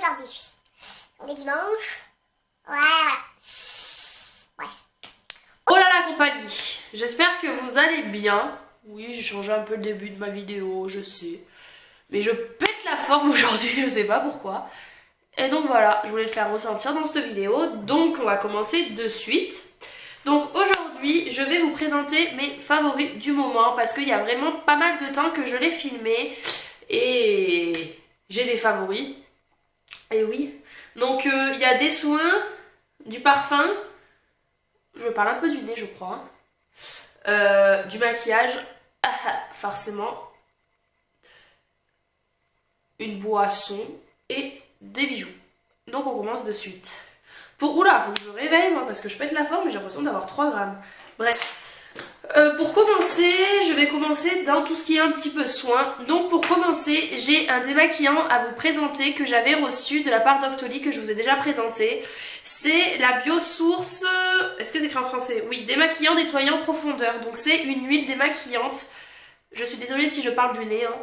aujourd'hui. On est dimanche. Ouais. Bref. Oh là la compagnie, j'espère que vous allez bien. Oui, j'ai changé un peu le début de ma vidéo, je sais. Mais je pète la forme aujourd'hui, je sais pas pourquoi. Et donc voilà, je voulais le faire ressentir dans cette vidéo. Donc on va commencer de suite. Donc aujourd'hui, je vais vous présenter mes favoris du moment. Parce qu'il y a vraiment pas mal de temps que je l'ai filmé. Et j'ai des favoris. Et oui. Donc il y a des soins, du parfum. Je parle un peu du nez je crois. Du maquillage, forcément. Une boisson et des bijoux. Donc on commence de suite. Oula, faut que je me réveille moi parce que je pète la forme et j'ai l'impression d'avoir 3 grammes. Bref. Pour commencer, je vais commencer dans tout ce qui est un petit peu soin. Donc pour commencer, j'ai un démaquillant à vous présenter que j'avais reçu de la part d'Octoly que je vous ai déjà présenté. C'est la Biosource, est-ce que c'est écrit en français? Oui, démaquillant nettoyant en profondeur. Donc c'est une huile démaquillante. Je suis désolée si je parle du nez, hein.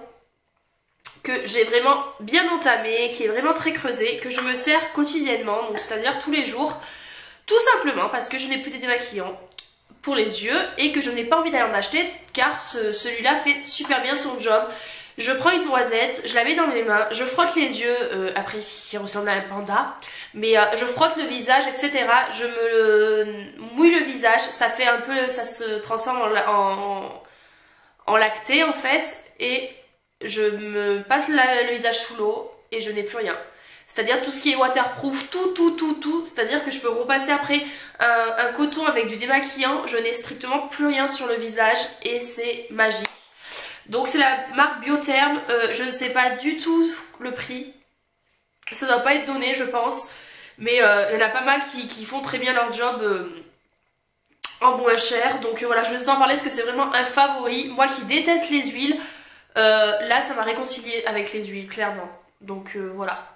Que j'ai vraiment bien entamé, qui est vraiment très creusé, que je me sers quotidiennement, donc c'est-à-dire tous les jours. Tout simplement parce que je n'ai plus de démaquillant pour les yeux et que je n'ai pas envie d'aller en acheter car celui-là fait super bien son job. Je prends une noisette, je la mets dans mes mains, je frotte les yeux, après il ressemble à un panda, mais je frotte le visage, etc. Je me mouille le visage, ça fait un peu, ça se transforme en lacté en fait, et je me passe le visage sous l'eau et je n'ai plus rien. C'est-à-dire tout ce qui est waterproof, tout. C'est-à-dire que je peux repasser après un coton avec du démaquillant. Je n'ai strictement plus rien sur le visage et c'est magique. Donc c'est la marque Biotherm. Je ne sais pas du tout le prix. Ça doit pas être donné je pense. Mais il y en a pas mal qui font très bien leur job en moins cher. Donc voilà, je vais vous en parler parce que c'est vraiment un favori. Moi qui déteste les huiles, là ça m'a réconcilié avec les huiles clairement. Donc voilà.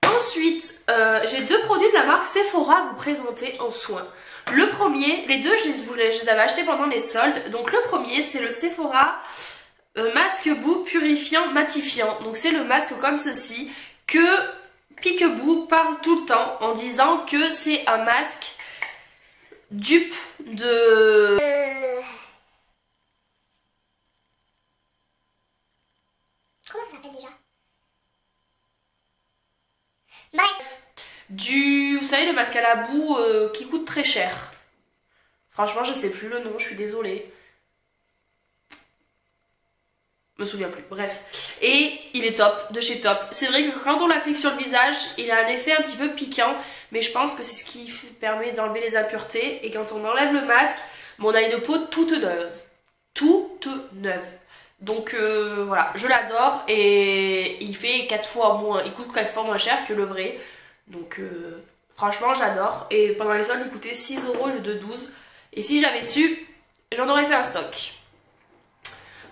Ensuite, j'ai deux produits de la marque Sephora à vous présenter en soins. Le premier, les deux je les avais achetés pendant les soldes. Donc le premier c'est le Sephora masque boue purifiant matifiant. Donc c'est le masque comme ceci que Peekaboo parle tout le temps en disant que c'est un masque dupe de... Comment ça s'appelle déjà? Bref. Vous savez, le masque à la boue qui coûte très cher. Franchement, je sais plus le nom, je suis désolée. Je me souviens plus, bref. Et il est top, de chez Top. C'est vrai que quand on l'applique sur le visage, il a un effet un petit peu piquant, mais je pense que c'est ce qui permet d'enlever les impuretés. Et quand on enlève le masque, bon, on a une peau toute neuve. Toute neuve. Donc voilà, je l'adore et il fait 4 fois moins, il coûte 4 fois moins cher que le vrai. Donc franchement j'adore. Et pendant les soldes il coûtait 6 € au lieu de 12. Et si j'avais su, j'en aurais fait un stock.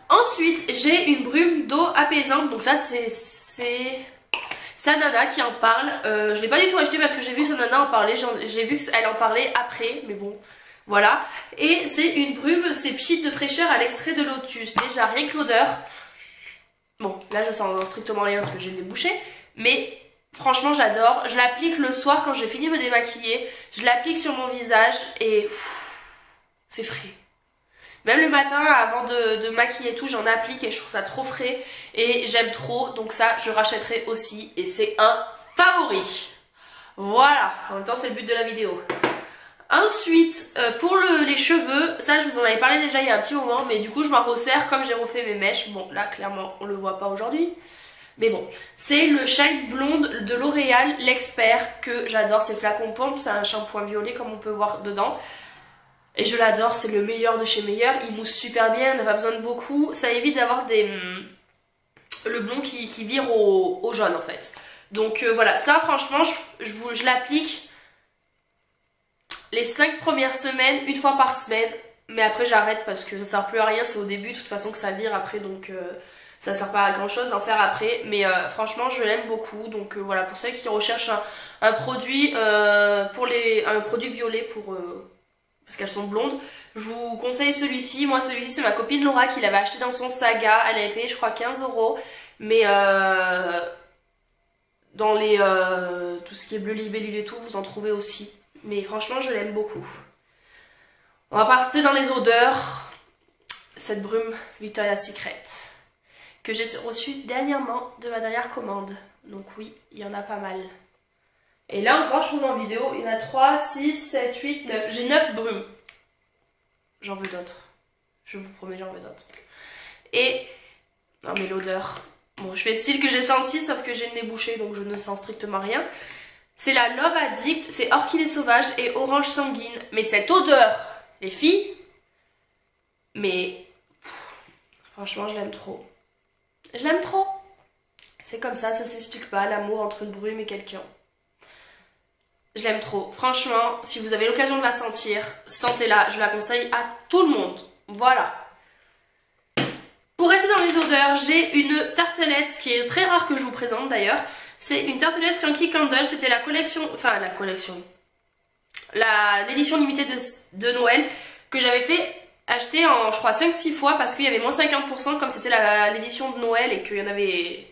Ensuite j'ai une brume d'eau apaisante. Donc ça c'est Sanana qui en parle. Je l'ai pas du tout acheté parce que j'ai vu Sanana en parler. J'ai vu qu'elle en parlait après, mais bon. Voilà, et c'est une brume, c'est pchit de fraîcheur à l'extrait de lotus. Déjà rien que l'odeur, bon là je sens strictement rien parce que j'ai le nez bouché, mais franchement j'adore. Je l'applique le soir quand j'ai fini de me démaquiller, je l'applique sur mon visage et c'est frais. Même le matin avant de maquiller et tout, j'en applique et je trouve ça trop frais et j'aime trop, donc ça je rachèterai aussi et c'est un favori. Voilà, en même temps c'est le but de la vidéo. Ensuite, pour les cheveux, ça je vous en avais parlé déjà il y a un petit moment, mais du coup je m'en resserre comme j'ai refait mes mèches. Bon là clairement on le voit pas aujourd'hui, mais bon. C'est le Shine Blonde de L'Oréal, l'expert, que j'adore. C'est flacon pompe, c'est un shampoing violet comme on peut voir dedans. Et je l'adore, c'est le meilleur de chez meilleur, il mousse super bien, on n'a pas besoin de beaucoup. Ça évite d'avoir le blond qui vire au jaune en fait. Donc voilà, ça franchement je l'applique les 5 premières semaines, une fois par semaine, mais après j'arrête parce que ça sert plus à rien, c'est au début de toute façon que ça vire après, donc ça sert pas à grand chose d'en faire après, mais franchement je l'aime beaucoup. Donc voilà, pour ceux qui recherchent un produit un produit violet parce qu'elles sont blondes, je vous conseille celui-ci. Moi celui-ci c'est ma copine Laura qui l'avait acheté dans son Saga, elle avait payé je crois 15 €, mais Dans les tout ce qui est bleu libellule et tout, vous en trouvez aussi. Mais franchement, je l'aime beaucoup. On va passer dans les odeurs. Cette brume Victoria's Secret que j'ai reçue dernièrement de ma dernière commande. Donc oui, il y en a pas mal. Et là encore, je trouve en vidéo, il y en a 3, 6, 7, 8, 9. J'ai 9 brumes. J'en veux d'autres. Je vous promets, j'en veux d'autres. Et... non mais l'odeur... bon, je fais style que j'ai senti, sauf que j'ai le nez bouché, donc je ne sens strictement rien. C'est la Love Addict, c'est orchidée sauvage et orange sanguine. Mais cette odeur, les filles... mais... franchement, je l'aime trop. Je l'aime trop. C'est comme ça s'explique pas, l'amour entre une brume et quelqu'un. Je l'aime trop. Franchement, si vous avez l'occasion de la sentir, sentez-la. Je la conseille à tout le monde. Voilà. Pour rester dans les odeurs, j'ai une tartelette qui est très rare que je vous présente d'ailleurs. C'est une tartelette Yankee Candle. C'était la collection... enfin, la collection. L'édition limitée de Noël que j'avais fait acheter en, je crois, 5-6 fois parce qu'il y avait moins 50% comme c'était l'édition de Noël et qu'il y en avait...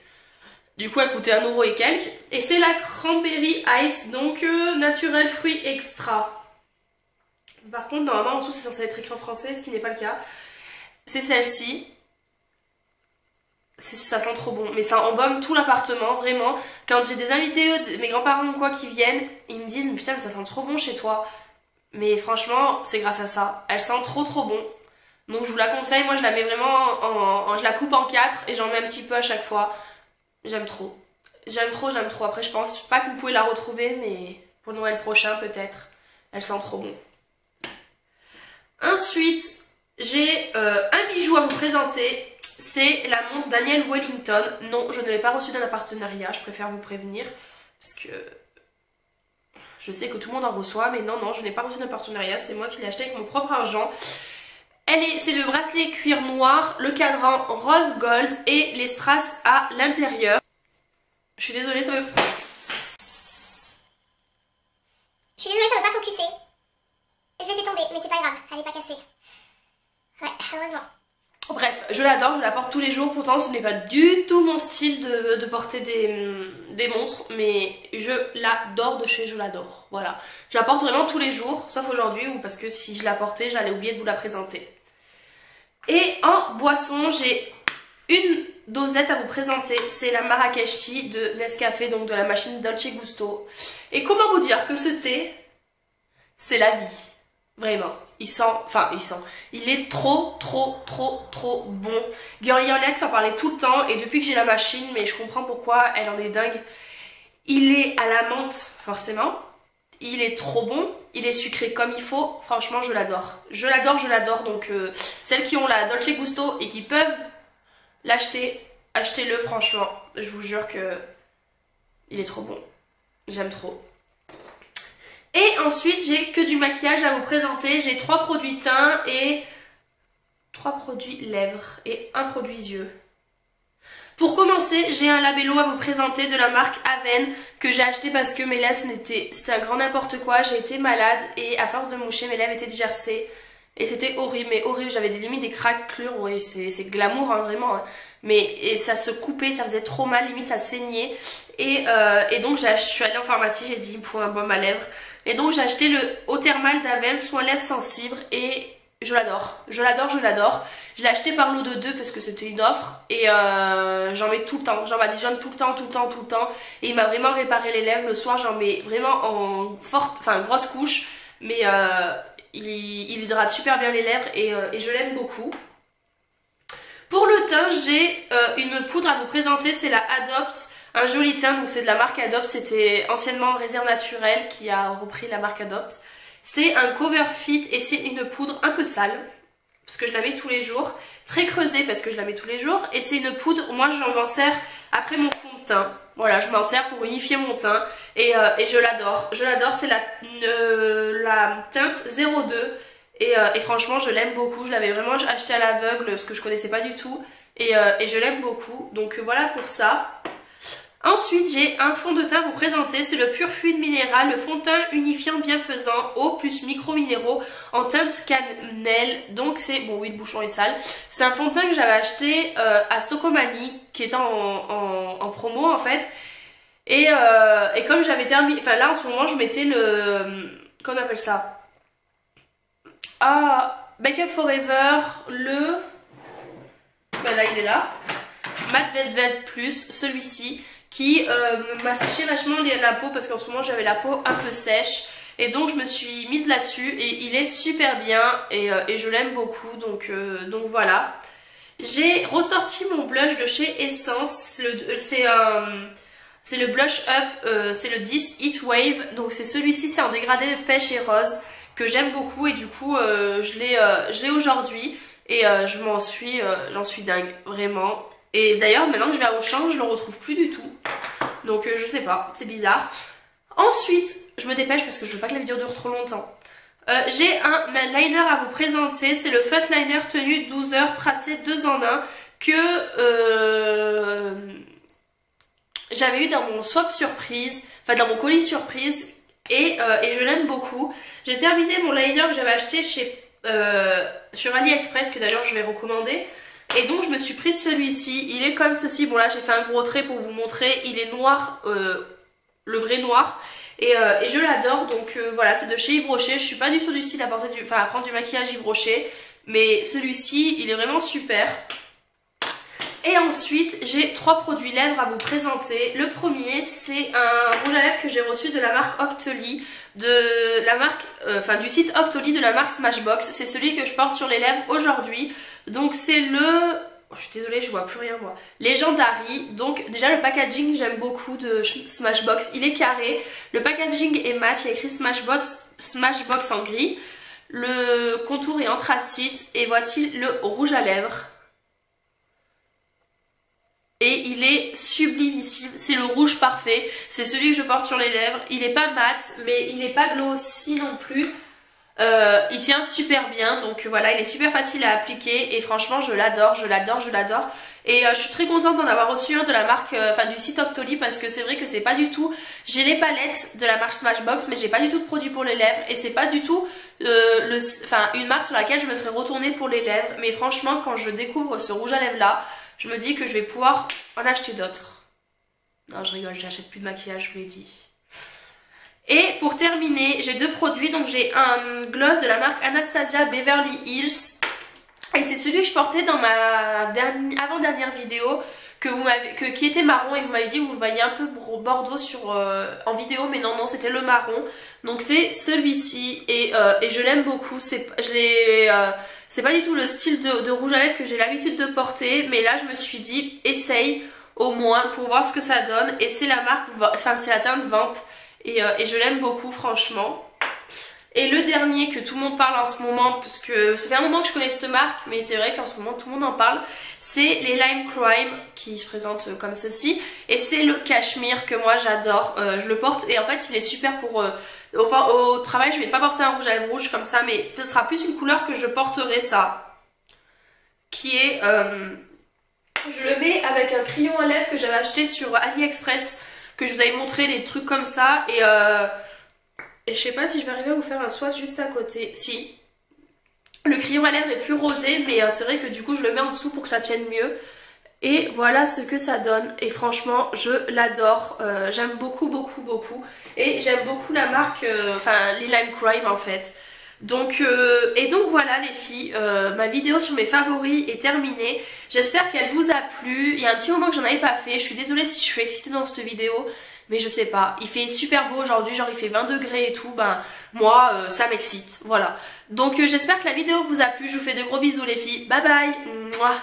du coup, elle coûtait 1€ et quelques. Et c'est la Cranberry Ice, donc naturel fruit extra. Par contre, normalement, en dessous, c'est censé être écrit en français, ce qui n'est pas le cas. C'est celle-ci. Ça sent trop bon. Mais ça embaume tout l'appartement, vraiment. Quand j'ai des invités, mes grands-parents ou quoi, qui viennent, ils me disent « mais putain, mais ça sent trop bon chez toi ». Mais franchement, c'est grâce à ça. Elle sent trop bon. Donc, je vous la conseille. Moi, je la mets vraiment je la coupe en 4 et j'en mets un petit peu à chaque fois. J'aime trop. J'aime trop. Après, je pense pas que vous pouvez la retrouver, mais pour Noël prochain, peut-être. Elle sent trop bon. Ensuite, j'ai un bijou à vous présenter. C'est la montre Daniel Wellington. Non, je ne l'ai pas reçue dans un partenariat. Je préfère vous prévenir. Parce que je sais que tout le monde en reçoit. Mais non, je n'ai pas reçu d'un partenariat. C'est moi qui l'ai acheté avec mon propre argent. C'est le bracelet cuir noir, le cadran rose gold et les strass à l'intérieur. Je suis désolée, ça me... je suis désolée, ça ne veut pas focuser. Je l'ai fait tomber, mais c'est pas grave, elle n'est pas cassée. Ouais, heureusement. Bref, je l'adore, je la porte tous les jours. Pourtant, ce n'est pas du tout mon style de porter des montres. Mais je l'adore de chez Je l'adore. Voilà. Je la porte vraiment tous les jours, sauf aujourd'hui, ou parce que si je la portais, j'allais oublier de vous la présenter. Et en boisson, j'ai une dosette à vous présenter. C'est la Marrakech Tea de Nescafé, donc de la machine Dolce Gusto. Et comment vous dire que ce thé, c'est la vie. Vraiment. Il est trop bon. Girly Alex en parlait tout le temps et depuis que j'ai la machine, mais je comprends pourquoi elle en est dingue. Il est à la menthe, forcément. Il est trop bon. Il est sucré comme il faut. Franchement, je l'adore. Je l'adore. Donc, celles qui ont la Dolce Gusto et qui peuvent l'acheter, achetez-le, franchement. Je vous jure que il est trop bon. J'aime trop. Et ensuite, j'ai que du maquillage à vous présenter. J'ai 3 produits teint et 3 produits lèvres et 1 produit yeux. Pour commencer, j'ai un labello à vous présenter de la marque Aven que j'ai acheté parce que mes lèvres, c'était un grand n'importe quoi. J'ai été malade et à force de moucher, mes lèvres étaient gercées. Et c'était horrible, mais horrible. J'avais limite des craquelures. Oui, c'est glamour, hein, vraiment. Hein. Mais ça se coupait, ça faisait trop mal, limite ça saignait. Et donc, je suis allée en pharmacie, j'ai dit, il me faut un baume à lèvres. Et donc j'ai acheté le Eau Thermale d'Aven soin lèvres sensibles et je l'adore. Je l'ai acheté par lot de 2 parce que c'était une offre et j'en mets tout le temps. J'en badigeonne tout le temps. Et il m'a vraiment réparé les lèvres. Le soir j'en mets vraiment en grosse couche. Mais il hydrate super bien les lèvres et je l'aime beaucoup. Pour le teint, j'ai une poudre à vous présenter, c'est la Adopt. Un joli teint, donc c'est de la marque Adopt, c'était anciennement Réserve Naturelle qui a repris la marque Adopt. C'est un Cover Fit et c'est une poudre un peu sale, parce que je la mets tous les jours. Très creusée parce que je la mets tous les jours. Et c'est une poudre, moi je m'en sers après mon fond de teint. Voilà, je m'en sers pour unifier mon teint et je l'adore. c'est la teinte 02 et franchement je l'aime beaucoup. Je l'avais vraiment acheté à l'aveugle parce que je connaissais pas du tout et je l'aime beaucoup. Donc voilà pour ça. Ensuite, j'ai un fond de teint à vous présenter, c'est le Pur Fluide Minéral, le fond de teint unifiant bienfaisant, eau plus micro-minéraux en teinte cannelle. Donc c'est, bon oui le bouchon est sale, c'est un fond de teint que j'avais acheté à Stocomanie, qui était en promo en fait. Et comme j'avais terminé, enfin là en ce moment je mettais le, comment on appelle ça, Makeup Forever, ben là il est là, Matte Velvet Plus, celui-ci, qui m'a séché vachement la peau parce qu'en ce moment j'avais la peau un peu sèche. Et donc je me suis mise là-dessus et il est super bien et je l'aime beaucoup, donc voilà. J'ai ressorti mon blush de chez Essence, c'est le blush up, c'est le 10 Heat Wave, donc c'est celui-ci, c'est en dégradé de pêche et rose que j'aime beaucoup et du coup je l'ai aujourd'hui et j'en suis dingue, vraiment. Et d'ailleurs maintenant que je vais à Auchan, je le retrouve plus du tout, donc je sais pas, c'est bizarre. Ensuite, je me dépêche parce que je veux pas que la vidéo dure trop longtemps. J'ai un liner à vous présenter, c'est le Fat Liner Tenue 12 heures tracé 2 en 1 que j'avais eu dans mon swap surprise, enfin dans mon colis surprise et je l'aime beaucoup. J'ai terminé mon liner que j'avais acheté sur AliExpress, que d'ailleurs je vais recommander. Et donc je me suis prise celui-ci, il est comme ceci, bon là j'ai fait un gros trait pour vous montrer, il est noir, le vrai noir. Et je l'adore, donc voilà, c'est de chez Yves Rocher. Je suis pas du tout du style à prendre du maquillage Yves Rocher, mais celui-ci il est vraiment super. Et ensuite j'ai 3 produits lèvres à vous présenter. Le premier, c'est un rouge à lèvres que j'ai reçu de la marque Octoly, de la marque, du site Octoly de la marque Smashbox. C'est celui que je porte sur les lèvres aujourd'hui. Donc c'est le... Oh, je suis désolée, je vois plus rien moi. Legendary. Donc déjà le packaging, j'aime beaucoup de Smashbox. Il est carré. Le packaging est mat. Il y a écrit Smashbox en gris. Le contour est anthracite. Et voici le rouge à lèvres. Et il est sublimissime. C'est le rouge parfait. C'est celui que je porte sur les lèvres. Il n'est pas mat, mais il n'est pas glossy non plus. Il tient super bien, donc voilà, il est super facile à appliquer et franchement je l'adore, je l'adore, je l'adore. Et je suis très contente d'en avoir reçu un de la marque, du site Octoly, parce que c'est vrai que c'est pas du tout, j'ai les palettes de la marque Smashbox mais j'ai pas du tout de produit pour les lèvres et c'est pas du tout une marque sur laquelle je me serais retournée pour les lèvres. Mais franchement quand je découvre ce rouge à lèvres là, je me dis que je vais pouvoir en acheter d'autres. Non je rigole, j'achète plus de maquillage, je vous l'ai dit. Et pour terminer, j'ai 2 produits. Donc j'ai un gloss de la marque Anastasia Beverly Hills. Et c'est celui que je portais dans ma avant-dernière vidéo qui était marron. Et vous m'avez dit que vous le voyez un peu bordeaux en vidéo. Mais non, c'était le marron. Donc c'est celui-ci. Et je l'aime beaucoup. C'est pas du tout le style de rouge à lèvres que j'ai l'habitude de porter. Mais là je me suis dit, essaye au moins pour voir ce que ça donne. Et c'est la marque, c'est la teinte Vamp. Et je l'aime beaucoup franchement. Et le dernier que tout le monde parle en ce moment, parce que ça fait un moment que je connais cette marque, mais c'est vrai qu'en ce moment tout le monde en parle, c'est les Lime Crime qui se présentent comme ceci. Et c'est le cachemire que moi j'adore, je le porte et en fait il est super pour... au travail je vais pas porter un rouge à lèvres rouge comme ça, mais ce sera plus une couleur que je porterai ça. Qui est... je le mets avec un crayon à lèvres que j'avais acheté sur AliExpress, que je vous avais montré, des trucs comme ça, et je sais pas si je vais arriver à vous faire un swatch juste à côté. Si, le crayon à lèvres est plus rosé, mais c'est vrai que du coup je le mets en dessous pour que ça tienne mieux. Et voilà ce que ça donne, et franchement je l'adore, j'aime beaucoup beaucoup beaucoup, et j'aime beaucoup la marque, les Lime Crime en fait. Donc voilà les filles, ma vidéo sur mes favoris est terminée. J'espère qu'elle vous a plu. Il y a un petit moment que j'en avais pas fait. Je suis désolée si je suis excitée dans cette vidéo, mais je sais pas. Il fait super beau aujourd'hui, genre il fait 20 degrés et tout. Ben moi ça m'excite, voilà. Donc j'espère que la vidéo vous a plu. Je vous fais de gros bisous les filles. Bye bye. Mouah.